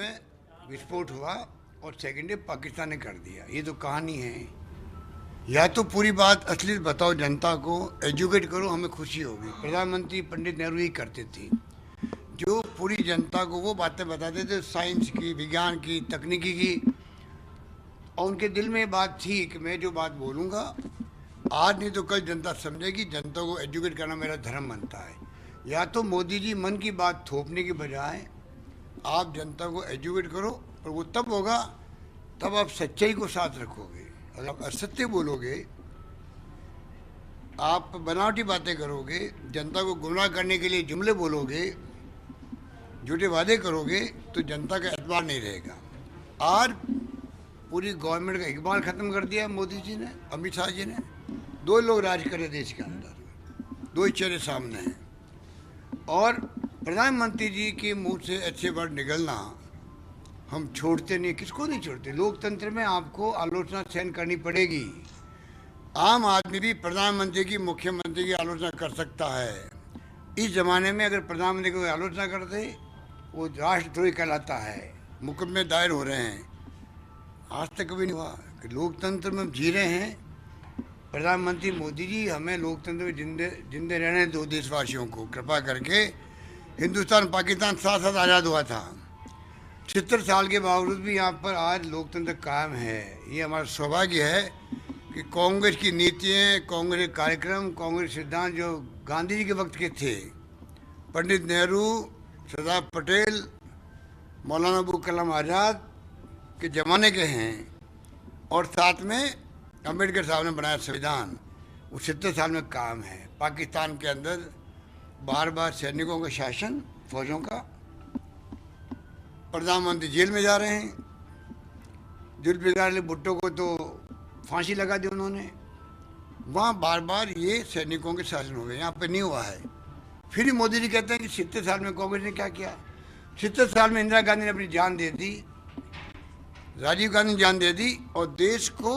में विस्फोट हुआ और सेकेंड डे पाकिस्तान ने कर दिया। ये तो कहानी है। या तो पूरी बात असलियत बताओ, जनता को एजुकेट करो, हमें खुशी होगी। प्रधानमंत्री पंडित नेहरू ही करते थे, जो पूरी जनता को वो बातें बताते थे साइंस की, विज्ञान की, तकनीकी की, और उनके दिल में बात थी कि मैं जो बात बोलूँगा आज नहीं तो कल जनता समझेगी। जनता को एजुकेट करना मेरा धर्म बनता है। या तो मोदी जी मन की बात थोपने की बजाय आप जनता को एजुकेट करो, और वो तब होगा तब आप सच्चाई को साथ रखोगे। अगर आप असत्य बोलोगे, आप बनावटी बातें करोगे, जनता को गुमराह करने के लिए जुमले बोलोगे, झूठे वादे करोगे, तो जनता का एतबार नहीं रहेगा। आज पूरी गवर्नमेंट का इकबाल ख़त्म कर दिया मोदी जी ने, अमित शाह जी ने। दो लोग राज करे देश के अंदर, दो ही चेहरे सामने हैं। और प्रधानमंत्री जी के मुंह से अच्छे वर्ड निकलना हम छोड़ते नहीं, किसको नहीं छोड़ते। लोकतंत्र में आपको आलोचना सहन करनी पड़ेगी। आम आदमी भी प्रधानमंत्री की, मुख्यमंत्री की आलोचना कर सकता है। इस ज़माने में अगर प्रधानमंत्री को आलोचना कर दे, वो राष्ट्रद्रोही कहलाता है। मुकदमे दायर हो रहे हैं। आज तक कभी नहीं हुआ कि लोकतंत्र में जी रहे हैं। प्रधानमंत्री मोदी जी, हमें लोकतंत्र में जिंदे रहने दो देशवासियों को, कृपा करके। हिंदुस्तान पाकिस्तान साथ साथ आज़ाद हुआ था, 76 साल के बावजूद भी यहाँ पर आज लोकतंत्र कायम है। ये हमारा सौभाग्य है कि कांग्रेस की नीतियाँ, कांग्रेस के कार्यक्रम, कांग्रेस सिद्धांत जो गांधी जी के वक्त के थे, पंडित नेहरू, सरदार पटेल, मौलाना अबुल कलाम आज़ाद के ज़माने के हैं, और साथ में अम्बेडकर साहब ने बनाया संविधान, वो 70 साल में काम है। पाकिस्तान के अंदर बार बार सैनिकों का शासन, फौजों का, प्रधानमंत्री जेल में जा रहे हैं। जुल्फ़िकार अली भुट्टो को तो फांसी लगा दी उन्होंने। वहाँ बार बार ये सैनिकों के शासन हो गए, यहाँ पे नहीं हुआ है। फिर ही मोदी जी कहते हैं कि 70 साल में कांग्रेस ने क्या किया। 70 साल में इंदिरा गांधी ने अपनी जान दे दी, राजीव गांधी ने जान दे दी, और देश को,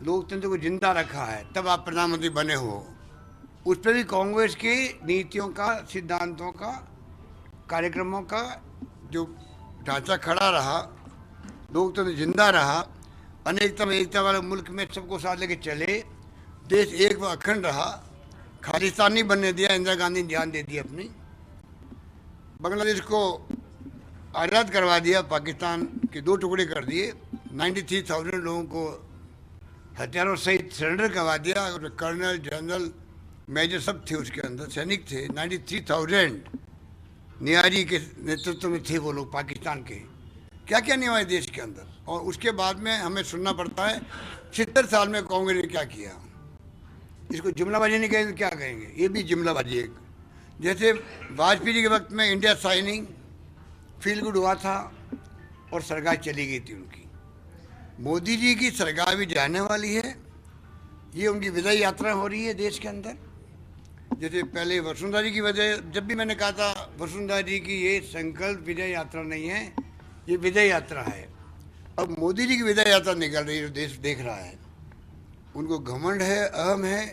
लोकतंत्र को जिंदा रखा है। तब आप प्रधानमंत्री बने हो। उस पर भी कांग्रेस की नीतियों का, सिद्धांतों का, कार्यक्रमों का जो ढांचा खड़ा रहा, लोकतंत्र जिंदा रहा, अनेकता में एकता वाले मुल्क में सबको साथ लेके चले, देश एक व अखंड रहा, खालिस्तान नहीं बनने दिया। इंदिरा गांधी ने जान दे दी अपनी, बांग्लादेश को आज़ाद करवा दिया, पाकिस्तान के दो टुकड़े कर दिए, 93,000 लोगों को हथियारों सहित सरेंडर करवा दिया। और कर्नल, जनरल, मेजर सब थे उसके अंदर, सैनिक थे। 93,000 नियारी के नेतृत्व में थे वो लोग पाकिस्तान के। क्या क्या नहीं हुआ देश के अंदर। और उसके बाद में हमें सुनना पड़ता है 70 साल में कांग्रेस ने क्या किया। इसको जुमलाबाजी नहीं कहेंगे, क्या कहेंगे, ये भी जुमलाबाजी एक। जैसे वाजपेयी जी के वक्त में इंडिया साइनिंग फील गुड हुआ था और सरकार चली गई थी उनकी। मोदी जी की सरकार भी जाने वाली है, ये उनकी विदाई यात्रा हो रही है देश के अंदर। जैसे पहले वसुंधरा जी की वजह, जब भी मैंने कहा था वसुंधरा जी की ये संकल्प विजय यात्रा नहीं है, ये विजय यात्रा है। अब मोदी जी की विजय यात्रा निकल रही है, जो देश देख रहा है। उनको घमंड है, अहम है,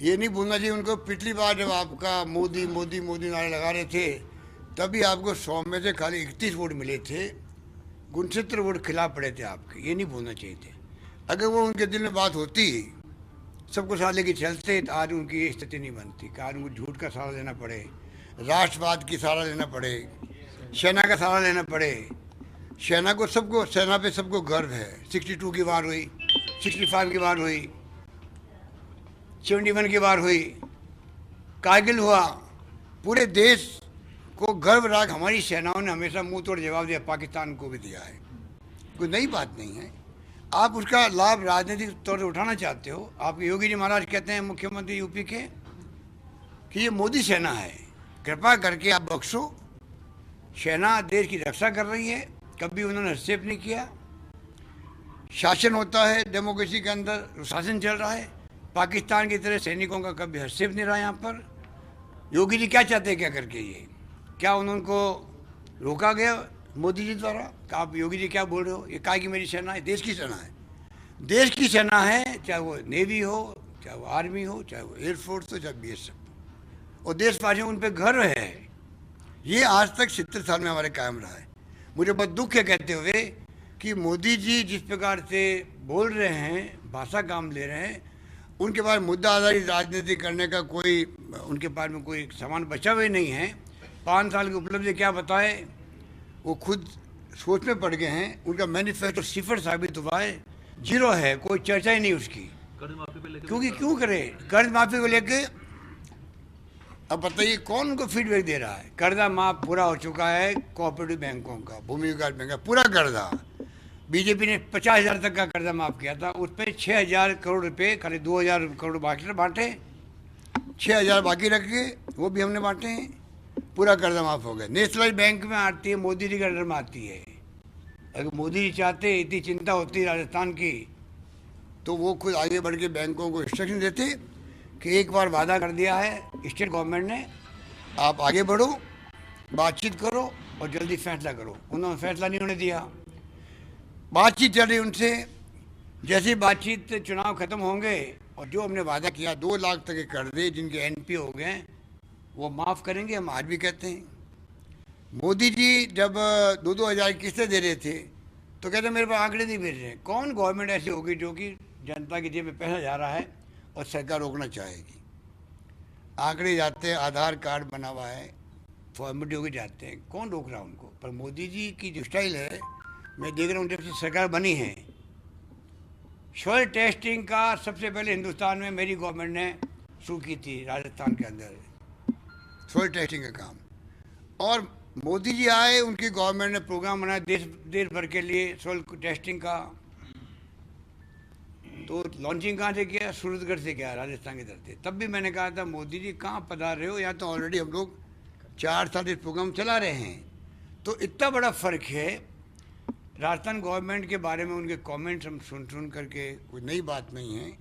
ये नहीं भूलना चाहिए उनको। पिछली बार जब आपका मोदी मोदी मोदी नारे लगा रहे थे, तभी आपको 100 में से खाली 31 वोट मिले थे, 69 वोट खिलाफ पड़े थे आपके। ये नहीं भूलना चाहिए थे। अगर वो उनके दिल में बात होती, सबको साथ लेके चलते, तो आज उनकी ये स्थिति नहीं बनती कि आज उनको झूठ का सहारा लेना पड़े, राष्ट्रवाद की सहारा लेना पड़े, सेना का सहारा लेना पड़े। सेना को, सबको, सेना पे सबको गर्व है। 62 की बार हुई, 65 की बार हुई, 71 की बार हुई, कारगिल हुआ। पूरे देश को गर्व रहा। हमारी सेनाओं ने हमेशा मुंह तोड़ जवाब दिया, पाकिस्तान को भी दिया है। कोई नई बात नहीं है। आप उसका लाभ राजनीतिक तौर से उठाना चाहते हो। आप योगी जी महाराज कहते हैं, मुख्यमंत्री यूपी के, कि ये मोदी सेना है, कृपा करके आप बख्शो। सेना देश की रक्षा कर रही है, कभी उन्होंने हस्तक्षेप नहीं किया। शासन होता है डेमोक्रेसी के अंदर, शासन चल रहा है। पाकिस्तान की तरह सैनिकों का कभी हस्तक्षेप नहीं रहा यहाँ पर। योगी जी क्या चाहते हैं, क्या करके ये, क्या उनको रोका गया मोदी जी द्वारा? आप योगी जी क्या बोल रहे हो, ये कहा कि मेरी सेना है, देश की सेना है। देश की सेना है, चाहे वो नेवी हो, चाहे वो आर्मी हो, चाहे वो एयरफोर्स हो, चाहे BSF हो, और देशवासियों उन पर गर्व है। ये आज तक 70 साल में हमारे कायम रहा है। मुझे बहुत दुख है कहते हुए कि मोदी जी जिस प्रकार से बोल रहे हैं, भाषा काम ले रहे हैं, उनके पास मुद्दा आधारित राजनीति करने का कोई, उनके पास में कोई सामान बचा हुआ नहीं है। 5 साल की उपलब्धि क्या बताए, वो खुद सोच में पड़ गए हैं। उनका मैनिफेस्टो सिफर साबित हुआ है, जीरो है, कोई चर्चा ही नहीं उसकी। कर्ज माफी पे लेकर क्योंकि क्यों करे कर्ज माफी को लेके? अब बताइए कौन उनको फीडबैक दे रहा है? कर्जा माफ पूरा हो चुका है कोऑपरेटिव बैंकों का, भूमि विकास बैंक का पूरा कर्जा। बीजेपी ने 50,000 तक का कर्जा माफ किया था, उस पर 6,000 करोड़ रुपए, खाली 2,000 करोड़ बाकी बांटे, 6,000 बाकी रख के वो भी हमने बांटे हैं, पूरा कर्जा माफ हो गया। नेशनलाइज बैंक में आती है, मोदी जी के अंडर में आती है। अगर मोदी जी चाहते, इतनी चिंता होती राजस्थान की, तो वो खुद आगे बढ़ के बैंकों को इंस्ट्रक्शन देते कि एक बार वादा कर दिया है स्टेट गवर्नमेंट ने, आप आगे बढ़ो, बातचीत करो और जल्दी फैसला करो। उन्होंने फैसला नहीं होने दिया, बातचीत चल रही उनसे। जैसे ही बातचीत, चुनाव खत्म होंगे और जो हमने वादा किया 2 लाख तक के कर दे जिनके एनपी हो गए वो माफ़ करेंगे, हम आज भी कहते हैं। मोदी जी जब 2-2 हज़ार किस्तें दे रहे थे तो कहते मेरे पास आंकड़े नहीं भेज रहे। कौन गवर्नमेंट ऐसी होगी जो कि जनता की जेब में पैसा जा रहा है और सरकार रोकना चाहेगी? आंकड़े जाते हैं, आधार कार्ड बना हुआ है, फॉर्मेलिटी होकर जाते हैं, कौन रोक रहा है उनको? पर मोदी जी की जो स्टाइल है, मैं देख रहा हूँ जब से सरकार बनी है, सॉइल टेस्टिंग का सबसे पहले हिंदुस्तान में मेरी गवर्नमेंट ने शुरू की थी, राजस्थान के अंदर सॉइल टेस्टिंग का काम। और मोदी जी आए, उनकी गवर्नमेंट ने प्रोग्राम बनाया देश भर के लिए सॉइल टेस्टिंग का। तो लॉन्चिंग कहाँ से किया? सूरतगढ़ से किया, राजस्थान की तरफ से। तब भी मैंने कहा था मोदी जी कहाँ पधार रहे हो, यहाँ तो ऑलरेडी हम लोग 4 साल इस प्रोग्राम चला रहे हैं। तो इतना बड़ा फ़र्क है। राजस्थान गवर्नमेंट के बारे में उनके कमेंट्स हम सुन करके कोई नई बात नहीं है।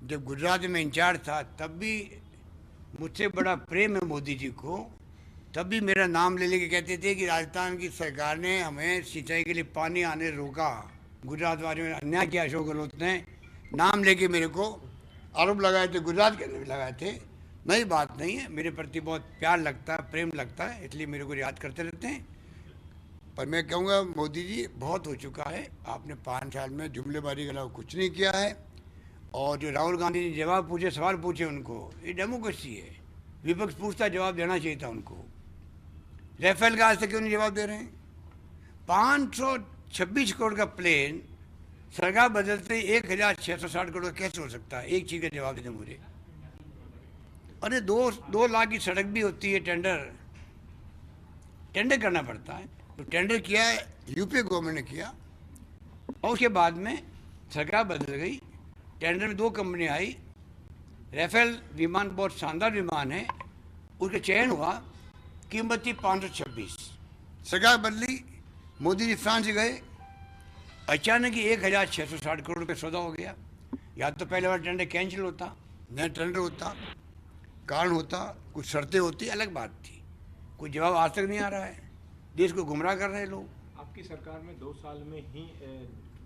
जब गुजरात में इंचार्ज था तब भी मुझसे बड़ा प्रेम है मोदी जी को, तब भी मेरा नाम ले लेके कहते थे कि राजस्थान की सरकार ने हमें सिंचाई के लिए पानी आने रोका, गुजरात वाले में अन्याय किया। अशोक गहलोत ने नाम लेके मेरे को आरोप लगाए थे, गुजरात के अंदर भी लगाए थे। नई बात नहीं है, मेरे प्रति बहुत प्यार लगता है, प्रेम लगता है, इसलिए मेरे को याद करते रहते हैं। पर मैं कहूँगा मोदी जी बहुत हो चुका है, आपने 5 साल में जुमलेबाजी के अलावा कुछ नहीं किया है। और जो राहुल गांधी ने जवाब पूछे, सवाल पूछे उनको, ये डेमोक्रेसी है, विपक्ष पूछता जवाब देना चाहिए था उनको। राफेल का आज तक क्यों नहीं जवाब दे रहे हैं? 526 करोड़ का प्लेन सरकार बदलते 1,660 करोड़ कैसे हो सकता है? एक चीज़ का जवाब दे दें मुझे। अरे 2 लाख की सड़क भी होती है, टेंडर करना पड़ता है। तो टेंडर किया है, यूपी गवर्नमेंट ने किया, और उसके बाद में सरकार बदल गई, टेंडर में 2 कंपनी आई। राफेल विमान बहुत शानदार विमान है, उसका चयन हुआ, कीमत थी 526। सरकार बदली, मोदी जी फ्रांस गए, अचानक ही 1,660 करोड़ रुपये सौदा हो गया। या तो पहले वाला टेंडर कैंसिल होता, नया टेंडर होता, कारण होता, कुछ शर्तें होती, अलग बात थी। कोई जवाब आज तक नहीं आ रहा है, देश को गुमराह कर रहे हैं लोग। आपकी सरकार में 2 साल में ही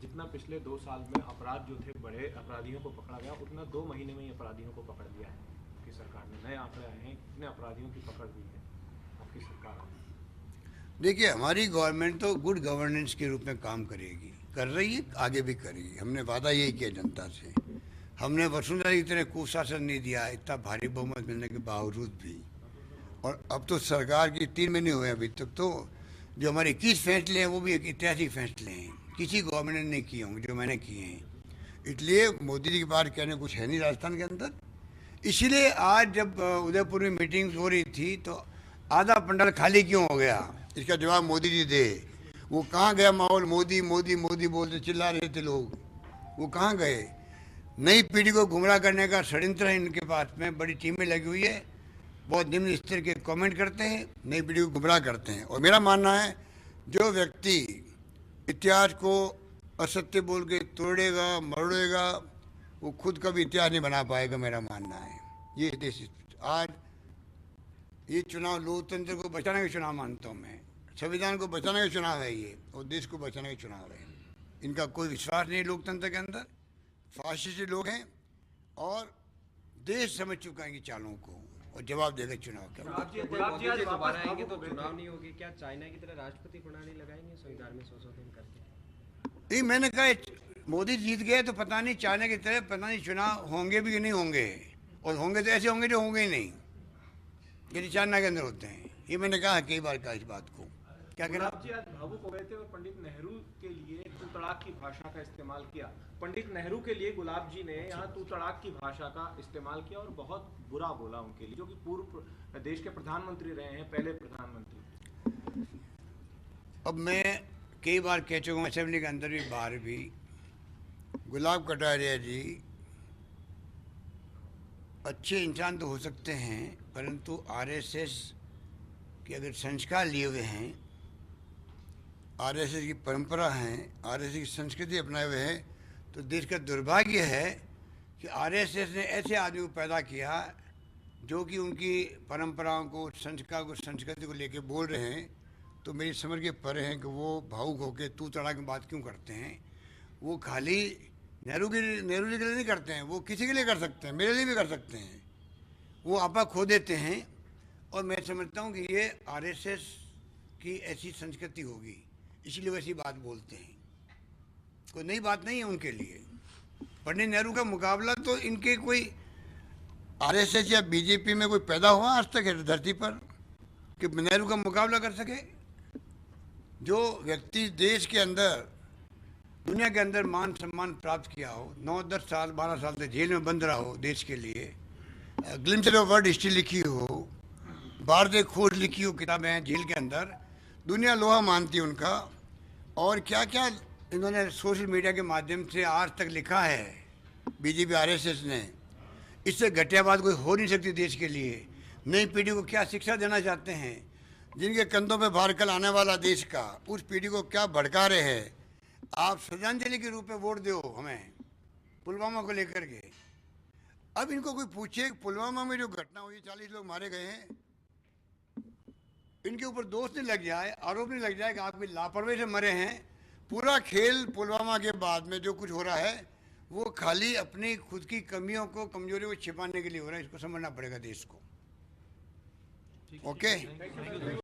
जितना पिछले 2 साल में अपराध जो थे, बड़े अपराधियों को पकड़ा गया, उतना 2 महीने में ही अपराधियों को पकड़ लिया है आपकी सरकार ने। नए आंकड़े आए हैं, कितने अपराधियों की पकड़ हुई है आपकी सरकार? देखिए, हमारी गवर्नमेंट तो गुड गवर्नेंस के रूप में काम करेगी, कर रही है, आगे भी करेगी। हमने वादा यही किया जनता से। हमने वसुंधरा की तरह कुशासन नहीं दिया, इतना भारी बहुमत मिलने के बावजूद भी। और अब तो सरकार की 3 महीने हुए अभी तक, तो जो हमारे 21 फैसले हैं वो भी एक ऐतिहासिक फैसले हैं, किसी गवर्नमेंट ने नहीं किए होंगे जो मैंने किए हैं। इसलिए मोदी जी की बात कहने कुछ है नहीं राजस्थान के अंदर। इसीलिए आज जब उदयपुर में मीटिंग हो रही थी तो आधा पंडाल खाली क्यों हो गया, इसका जवाब मोदी जी दे। वो कहाँ गया माहौल? मोदी मोदी मोदी बोलते चिल्ला रहे थे लोग, वो कहाँ गए? नई पीढ़ी को गुमराह करने का षड्यंत्र है इनके पास में, बड़ी टीमें लगी हुई है, बहुत निम्न स्तर के कमेंट करते हैं, नई पीढ़ी को गुमराह करते हैं। और मेरा मानना है जो व्यक्ति इतिहास को असत्य बोल के तोड़ेगा, मरोड़ेगा, वो खुद कभी इतिहास नहीं बना पाएगा, मेरा मानना है। ये देश आज ये चुनाव लोकतंत्र को बचाने का चुनाव मानता हूँ मैं, संविधान को बचाने का चुनाव है ये, और देश को बचाने का चुनाव है। इनका कोई विश्वास नहीं लोकतंत्र के अंदर, फाशिस्ट लोग हैं और देश समझ चुका है इनकी चालों को। और जवाब देगा चुनाव का। गुलाब जी मोदी आज जी दोबारा वापस आएंगे तो भावुक हो गए चुनाव थे। नहीं होगी, क्या चाइना की तरह राष्ट्रपति प्रणाली लगाएंगे संविधान में संशोधन करके? नहीं, मैंने कहा मोदी जीत गए तो पता नहीं चाइना की तरह पता नहीं चुनाव होंगे भी कि नहीं होंगे, और होंगे तो ऐसे होंगे जो होंगे ही नहीं, यदि चाइना के अंदर होते हैं। ये मैंने कहा कई बार कहा इस बात को। क्या कह रहा? गुलाब जी आज भावुक हो गए थे और पंडित नेहरू के लिए तू तड़ाक की भाषा का इस्तेमाल किया। पंडित नेहरू के लिए गुलाब जी ने यहाँ तू तड़ाक की भाषा का इस्तेमाल किया और बहुत बुरा बोला उनके लिए, जो कि पूर्व देश के प्रधानमंत्री रहे हैं, पहले प्रधानमंत्री। अब मैं कई बार कह चुका हूँ असेंबली के अंदर भी बाहर भी, गुलाब कटारिया जी अच्छे इंसान तो हो सकते हैं, परंतु आरएसएस के अगर संस्कार लिए हुए हैं, आरएसएस की परंपरा है, आरएसएस की संस्कृति अपनाए हुए हैं, तो देश का दुर्भाग्य है कि आरएसएस ने ऐसे आदमी को पैदा किया जो कि उनकी परंपराओं को, संस्कार को, संस्कृति को लेके बोल रहे हैं। तो मेरी समझ के परे हैं कि वो भावुक होकर तू तड़ाक में बात क्यों करते हैं। वो खाली नेहरू जी के लिए नहीं करते हैं, वो किसी के लिए कर सकते हैं, मेरे लिए भी कर सकते हैं। वो आपा खो देते हैं, और मैं समझता हूँ कि ये आरएसएस की ऐसी संस्कृति होगी, इसलिए वैसी बात बोलते हैं। कोई नई बात नहीं है उनके लिए। पंडित नेहरू का मुकाबला तो इनके कोई आरएसएस या बीजेपी में कोई पैदा हुआ आज तक है धरती पर कि नेहरू का मुकाबला कर सके? जो व्यक्ति देश के अंदर, दुनिया के अंदर मान सम्मान प्राप्त किया हो, 9-10 साल 12 साल तक जेल में बंद रहा हो देश के लिए, ग्लिम्स ऑफ वर्ल्ड हिस्ट्री लिखी हो, भारतीय खोज लिखी हो, किताबें हैं जेल के अंदर, दुनिया लोहा मानती है उनका। और क्या क्या इन्होंने सोशल मीडिया के माध्यम से आज तक लिखा है बीजेपी आरएसएस ने, इससे घटिया बात कोई हो नहीं सकती देश के लिए। नई पीढ़ी को क्या शिक्षा देना चाहते हैं, जिनके कंधों पे भार कल आने वाला देश का, उस पीढ़ी को क्या भड़का रहे हैं। आप श्रद्धांजलि के रूप में वोट दो हमें पुलवामा को लेकर के। अब इनको कोई पूछे पुलवामा में जो घटना हुई, 40 लोग मारे गए हैं, इनके ऊपर दोष नहीं लग जाए, आरोप नहीं लग जाए कि आपकी लापरवाही से मरे हैं। पूरा खेल पुलवामा के बाद में जो कुछ हो रहा है वो खाली अपनी खुद की कमियों को, कमजोरियों को छिपाने के लिए हो रहा है। इसको समझना पड़ेगा देश को। ओके।